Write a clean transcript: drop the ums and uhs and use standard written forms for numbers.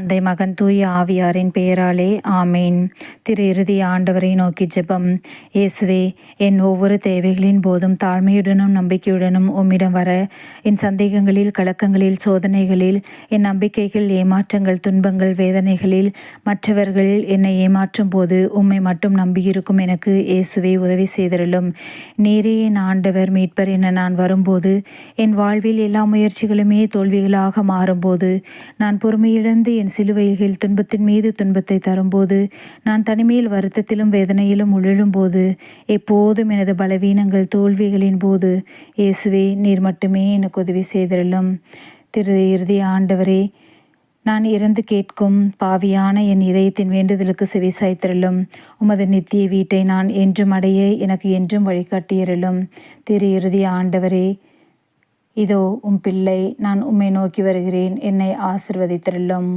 தந்தை மகன் தூய ஆவியாரின் பெயராலே ஆமேன். திரு இறுதி ஆண்டவரை நோக்கி ஜெபம். இயேசுவே, என் ஒவ்வொரு தேவைகளின் போதும் தாழ்மையுடனும் நம்பிக்கையுடனும் உம்மிடம் வர, என் சந்தேகங்களில், கலக்கங்களில், சோதனைகளில், என் நம்பிக்கைகள், ஏமாற்றங்கள், துன்பங்கள், வேதனைகளில் மற்றவர்கள் என்னை ஏமாற்றும் போது உம்மை மட்டும் நம்பியிருக்கும் எனக்கு இயேசுவே உதவி செய்தருளும். நீரே என் ஆண்டவர் மீட்பர் என நான் வரும்போது, என் வாழ்வில் எல்லா முயற்சிகளுமே தோல்விகளாக மாறும்போது, நான் பொறுமையிழந்து என் சிலுவையில் துன்பத்தின் மீது துன்பத்தை தரும்போது, நான் தனிமையில் வருத்தத்திலும் வேதனையிலும் உழலும்போது, எப்போதும் எனது பலவீனங்கள் தோல்விகளின் போது இயேசுவே நீர் மட்டுமே எனக்கு உதவி செய்தருளும். திரு இறுதி ஆண்டவரே, நான் இறந்து கேட்கும் பாவியான என் இதயத்தின் வேண்டுதலுக்கு செவிசாய்த்தருளும். உமது நித்திய வீட்டை நான் என்றும் அடைய எனக்கு என்றும் வழிகாட்டியருளும். திரு இறுதி ஆண்டவரே, இதோ உம் பிள்ளை, நான் உம்மை நோக்கி வருகிறேன், என்னை ஆசிர்வதித்தருளும்.